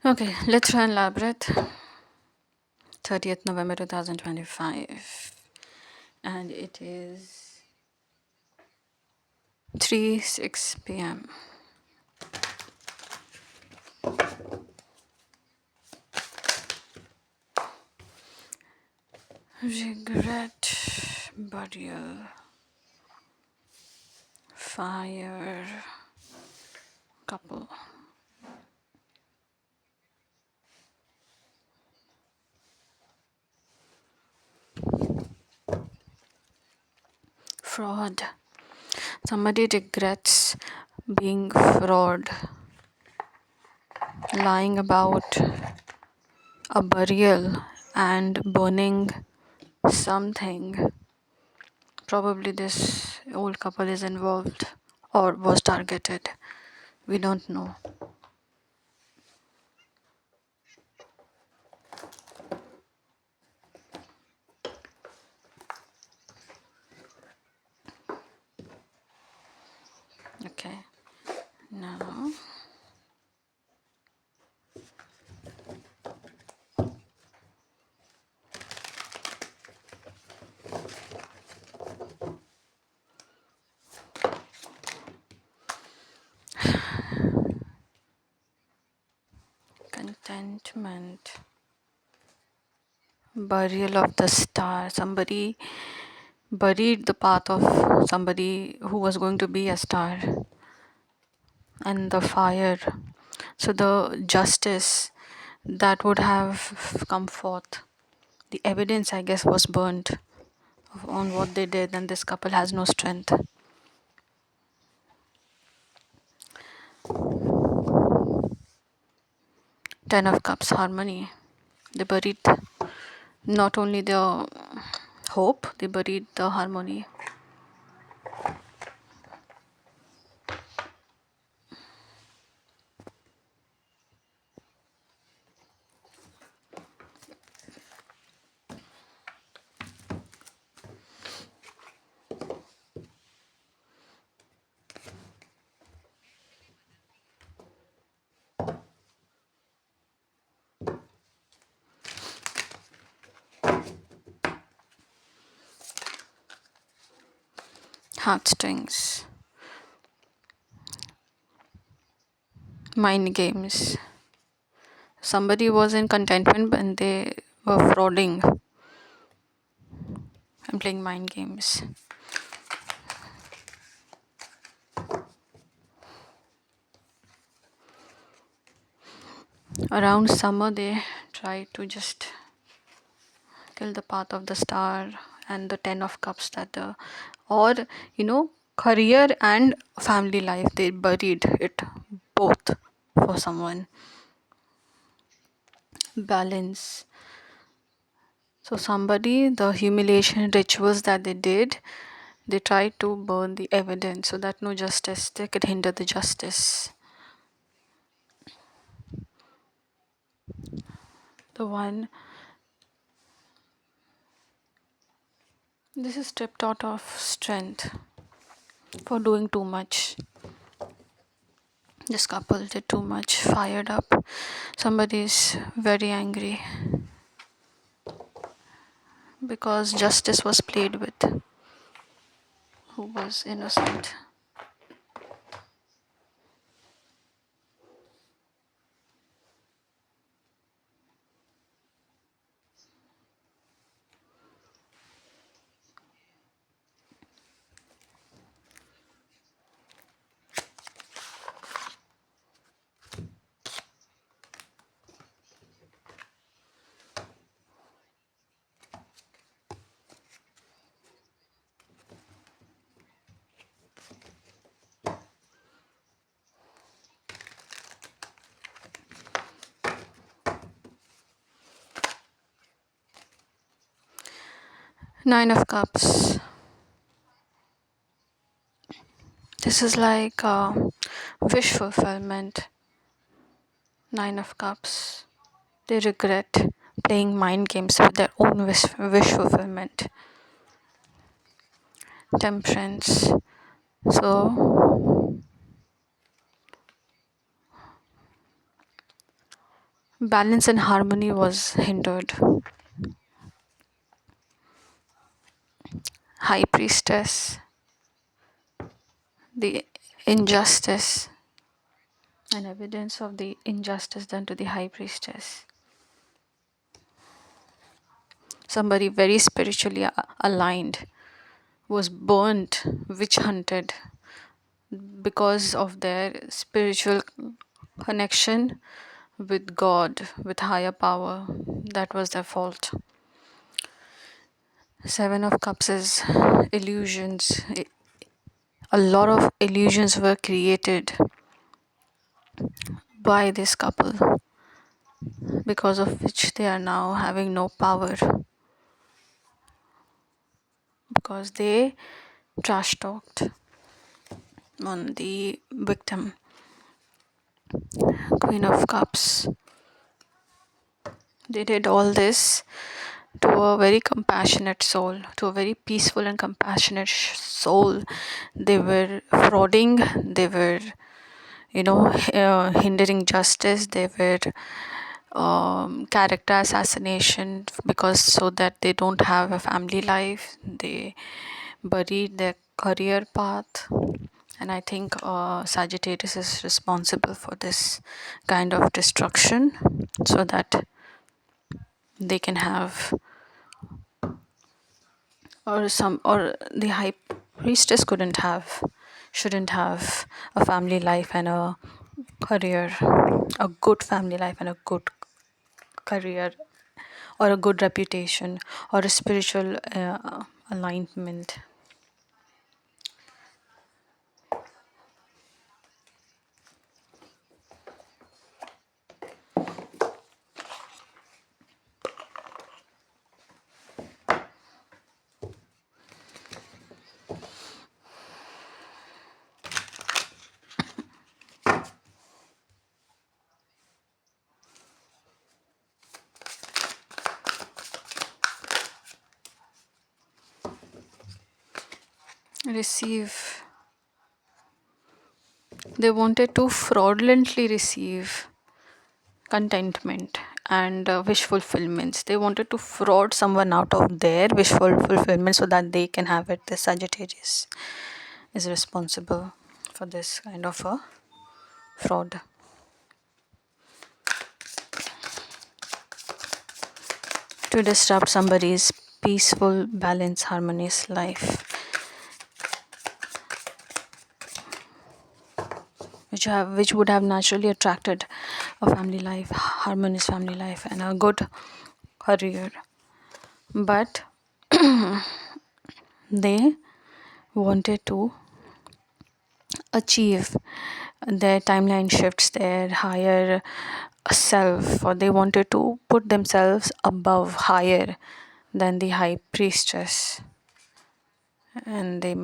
Okay, let's run Labyrinth. 30th November 2025. And it is 3:06 p.m. Regret, burial, fire, couple. Fraud. Somebody regrets being fraud, lying about a burial and burning something. Probably this old couple is involved or was targeted. We don't know. Okay, now contentment, burial of the star. Somebody buried the path of somebody who was going to be a star, and the fire. So the justice that would have come forth, the evidence, I guess, was burnt on what they did, and this couple has no strength. Ten of Cups, harmony. They buried not only the hope, they buried the harmony. Heartstrings, mind games. Somebody was in contentment and they were frauding and playing mind games. Around summer, they try to just kill the path of the star and the Ten of Cups that the, or career and family life, they buried it both for someone. Balance. So somebody, the humiliation rituals that they did, they tried to burn the evidence so that no justice, they could hinder the justice. The one, this is stripped out of strength for doing too much. This couple did too much, fired up. Somebody is very angry because justice was played with, who was innocent. Nine of Cups. This is like wish fulfillment. Nine of Cups. They regret playing mind games with their own wish fulfillment. Temperance. So balance and harmony was hindered. High priestess, the injustice and evidence of the injustice done to the high priestess. Somebody very spiritually aligned was burnt, witch hunted because of their spiritual connection with God, with higher power. That was their fault. Seven of Cups is illusions. A lot of illusions were created by this couple, because of which they are now having no power, because they trash talked on the victim. Queen of Cups. They did all this to a very compassionate soul, to a very peaceful and compassionate soul. They were frauding, they were, hindering justice, they were character assassination, because so that they don't have a family life. They buried their career path. And I think Sagittarius is responsible for this kind of destruction, so that they can have, or the high priestess shouldn't have a family life and a career, a good family life and a good career, or a good reputation, or a spiritual alignment. Receive. They wanted to fraudulently receive contentment and wish fulfillments. They wanted to fraud someone out of their wish fulfillment so that they can have it. The Sagittarius is responsible for this kind of a fraud. To disrupt somebody's peaceful, balanced, harmonious life, which would have naturally attracted a family life, harmonious family life, and a good career. But they wanted to achieve their timeline shifts, their higher self, or they wanted to put themselves above, higher than the high priestess, and they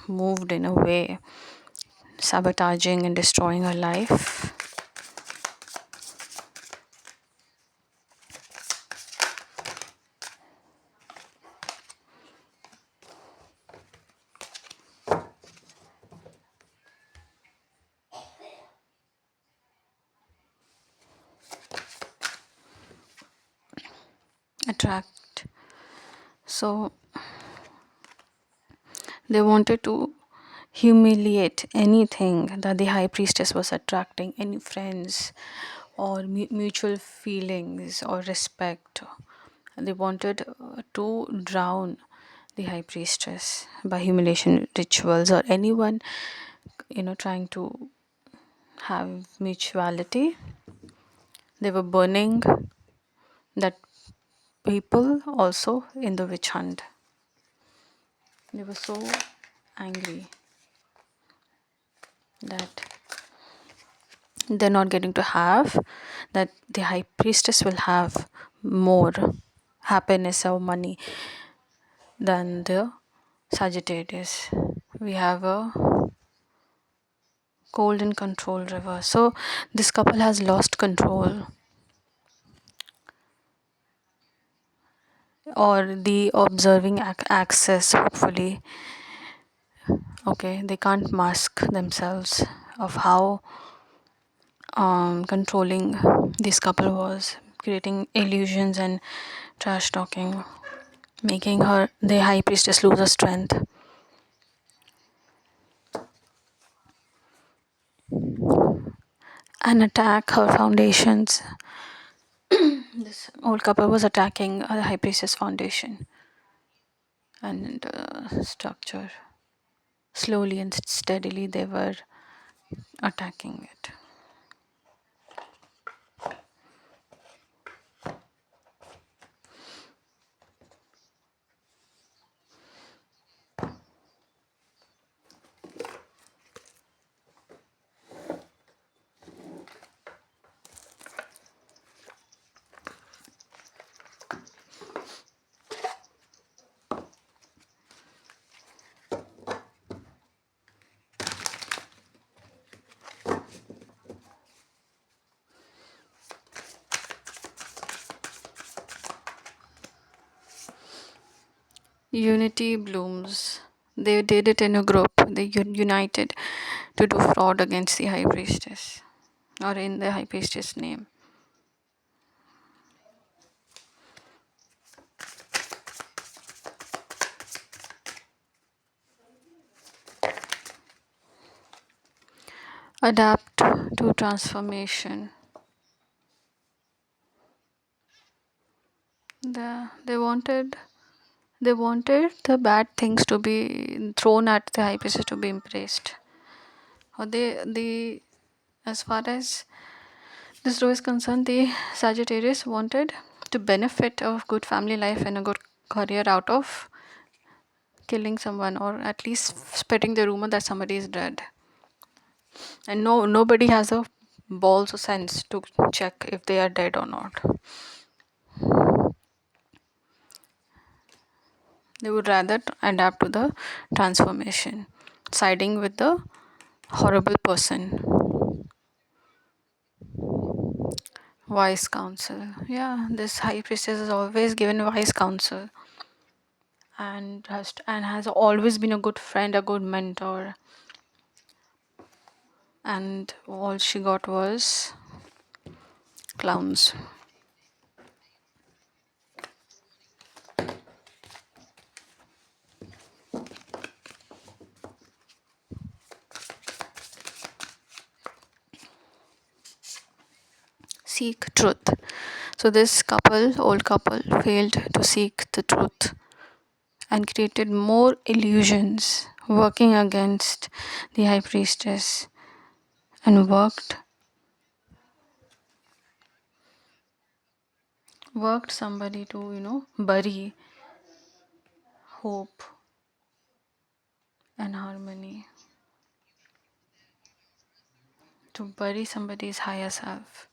moved in a way sabotaging and destroying her life. Attract. So they wanted to humiliate anything that the high priestess was attracting, any friends or mutual feelings or respect. They wanted to drown the high priestess by humiliation rituals, or anyone trying to have mutuality. They were burning that people also in the witch hunt. They were so angry that they're not getting to have, that the high priestess will have more happiness or money than the Sagittarius. We have a cold and control river. So this couple has lost control, or the observing access, hopefully. Okay, they can't mask themselves of how controlling this couple was, creating illusions and trash talking, making her, the high priestess, lose her strength and attack her foundations. This old couple was attacking the high priestess foundation and structure. Slowly and steadily, they were attacking it. Unity blooms. They did it in a group. They united to do fraud against the high priestess, or in the high priestess name. Adapt to transformation. They wanted the bad things to be thrown at the high priestess to be impressed. Or the as far as this row is concerned, the Sagittarius wanted to benefit of good family life and a good career out of killing someone, or at least spreading the rumor that somebody is dead. And nobody has a balls or sense to check if they are dead or not. They would rather adapt to the transformation, siding with the horrible person. Wise counsel. Yeah, this high priestess is always given wise counsel, and has always been a good friend, a good mentor. And all she got was clowns. Seek truth. So this old couple, failed to seek the truth and created more illusions, working against the high priestess, and worked somebody to, bury hope and harmony, to bury somebody's higher self.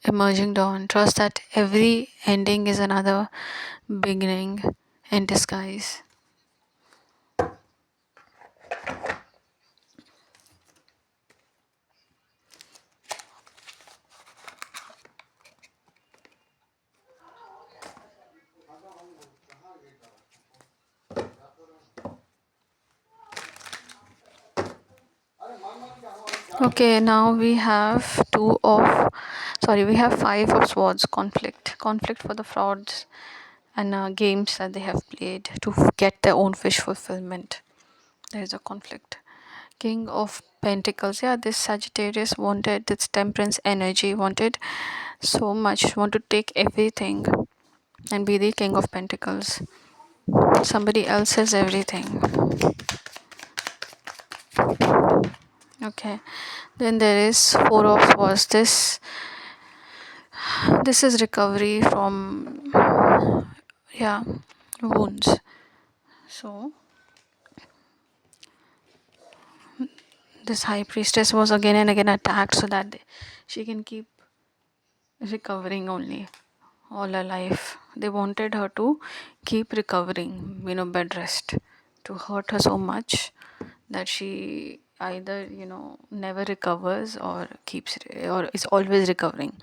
Emerging dawn. Trust that every ending is another beginning in disguise. Okay, now we have we have five of swords. Conflict for the frauds and games that they have played to get their own wish fulfillment. There is a conflict. King of Pentacles. Yeah, this Sagittarius wanted this temperance energy, wanted so much, want to take everything and be the King of Pentacles. Somebody else has everything. Okay. Then there is Four of Swords. This is recovery from wounds. So this high priestess was again and again attacked so that she can keep recovering only all her life. They wanted her to keep recovering, bed rest, to hurt her so much that she either never recovers or keeps or is always recovering.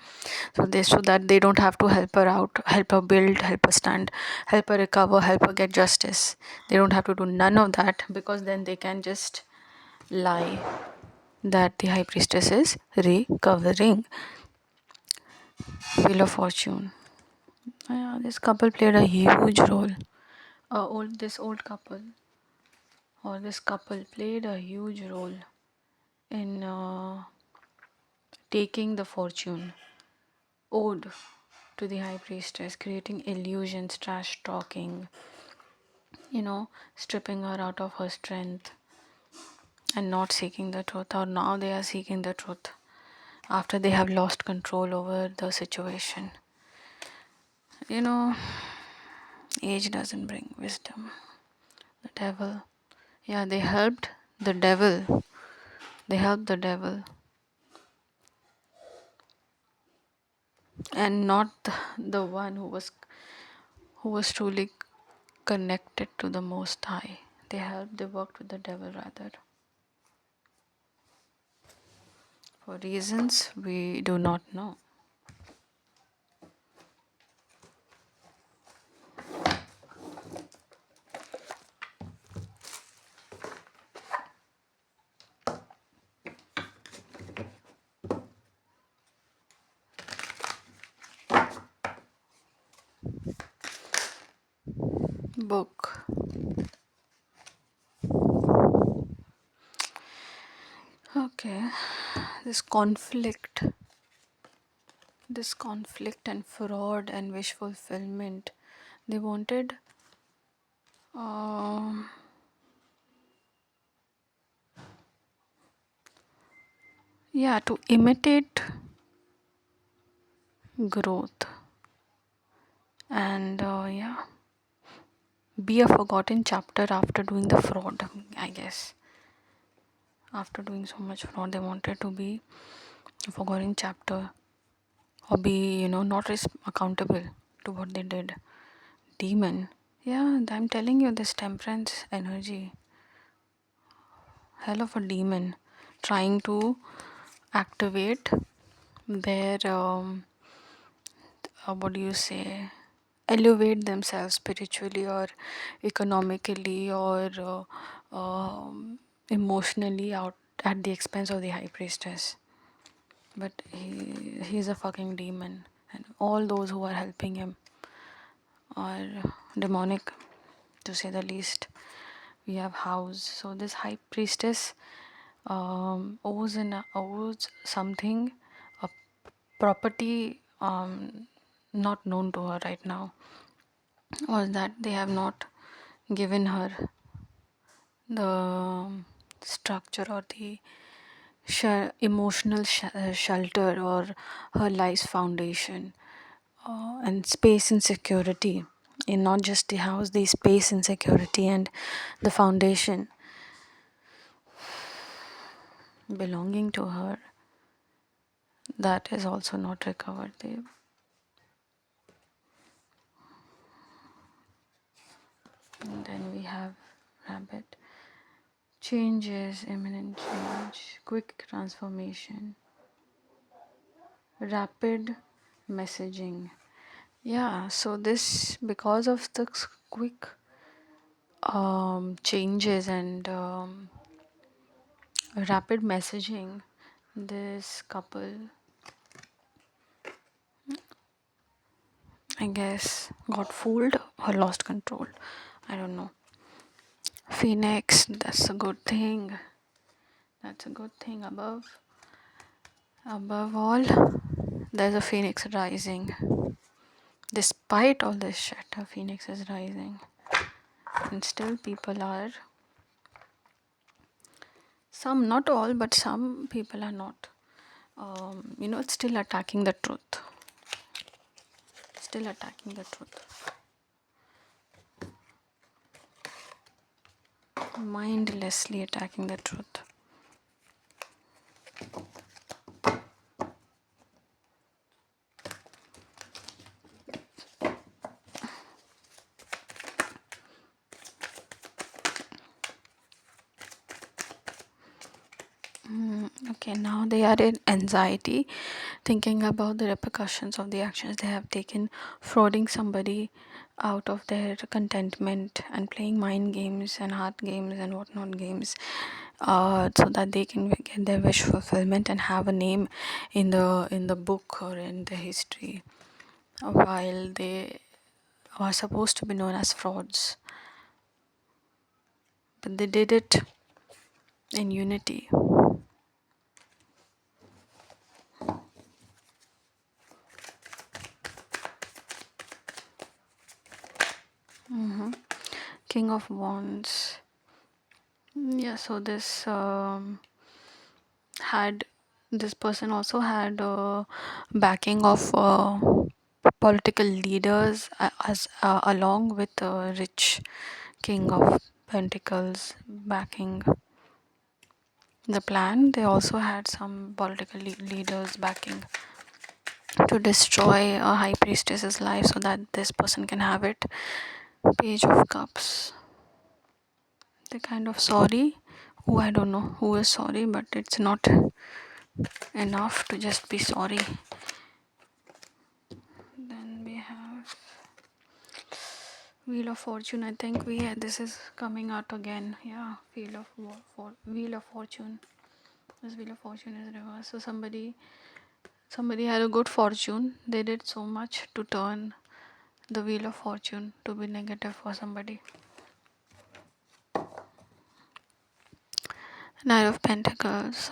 So that they don't have to help her out, help her build, help her stand, help her recover, help her get justice. They don't have to do none of that, because then they can just lie that the high priestess is recovering. Wheel of Fortune. Yeah, this couple played a huge role. This old couple, or this couple played a huge role in taking the fortune owed to the high priestess, creating illusions, trash talking, stripping her out of her strength and not seeking the truth. Or now they are seeking the truth after they have lost control over the situation. Age doesn't bring wisdom. The devil. Yeah, they helped the devil. They helped the devil. And not the one who was truly connected to the Most High. They worked with the devil rather. For reasons we do not know. Book. Okay. This conflict and fraud and wish fulfillment. They wanted to imitate growth and be a forgotten chapter after doing the fraud, I guess. After doing so much fraud, they wanted to be a forgotten chapter, or be not accountable to what they did. Demon. Yeah, I'm telling you, this temperance energy, hell of a demon, trying to activate their what do you say, elevate themselves spiritually or economically or emotionally out at the expense of the high priestess. But he's a fucking demon, and all those who are helping him are demonic, to say the least. We have house. So this high priestess owes something, a property not known to her right now, or that they have not given her the structure or the emotional shelter or her life's foundation, and space and security in not just the house, the space and security and the foundation belonging to her, that is also not recovered. And then we have rabbit. Changes, imminent change, quick transformation, rapid messaging. Yeah, so this, because of the quick changes and rapid messaging, this couple, I guess, got fooled or lost control. I don't know. Phoenix, that's a good thing. That's a good thing. Above all, there's a phoenix rising. Despite all this shit, a phoenix is rising. And still people are, some, not all, but some people are not, it's still attacking the truth. Still attacking the truth. Mindlessly attacking the truth. Okay, now they are in anxiety, thinking about the repercussions of the actions they have taken, frauding somebody out of their contentment and playing mind games and heart games and whatnot games, so that they can get their wish fulfillment and have a name in the book or in the history, while they are supposed to be known as frauds. But they did it in unity. King of Wands. Yeah, so had this person also had backing of political leaders, as along with a rich king of pentacles backing the plan. They also had some political leaders backing to destroy a high priestess's life so that this person can have it. Page of Cups. They're kind of sorry. Who, I don't know who is sorry, but it's not enough to just be sorry. Then we have Wheel of Fortune. I think this is coming out again. Yeah, Wheel of Fortune. This Wheel of Fortune is reversed. So somebody had a good fortune. They did so much to turn the Wheel of Fortune to be negative for somebody. Knight of Pentacles.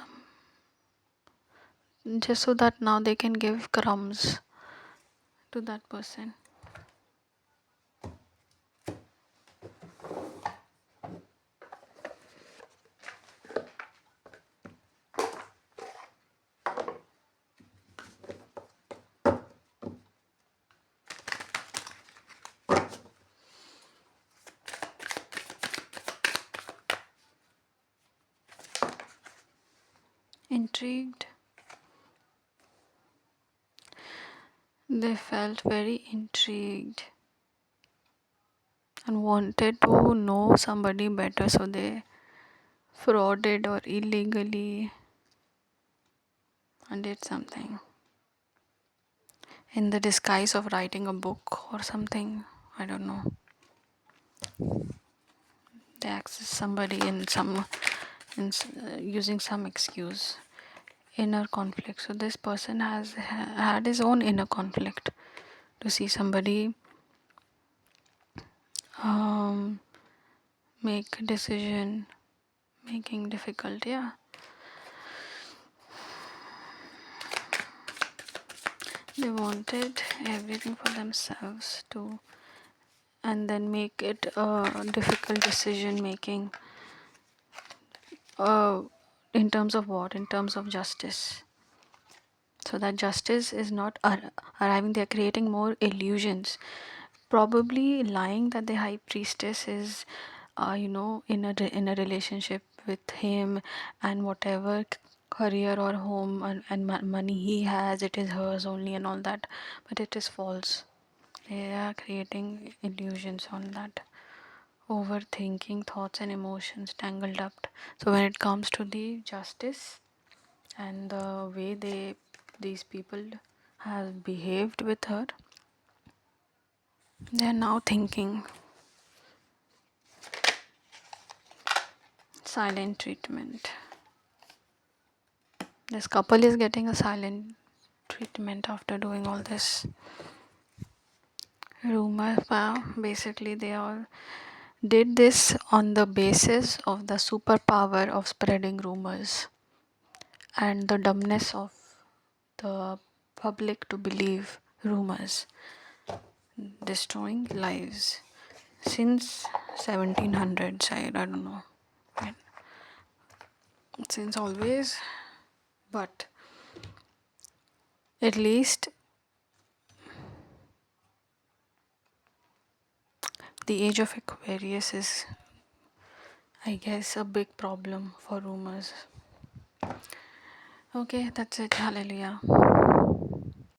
Just so that now they can give crumbs to that person. Intrigued. They felt very intrigued and wanted to know somebody better, so they frauded or illegally and did something in the disguise of writing a book or something. I don't know. They access somebody using some excuse. Inner conflict. So this person has had his own inner conflict to see somebody um, make decision making difficult. Yeah. They wanted everything for themselves too, and then make it a difficult decision making. In terms of what? In terms of justice. So that justice is not arriving. They are creating more illusions. Probably lying that the high priestess is, in a relationship with him, and whatever career or home and money he has, it is hers only and all that. But it is false. They are creating illusions on that. Overthinking thoughts and emotions tangled up. So when it comes to the justice and the way these people have behaved with her, they are now thinking. Silent treatment. This couple is getting a silent treatment after doing all this. Rumor. Basically they all did this on the basis of the superpower of spreading rumors and the dumbness of the public to believe rumors, destroying lives since 1700s. I don't know, since always, but at least the age of Aquarius is, I guess, a big problem for rumors. Okay, that's it. Hallelujah.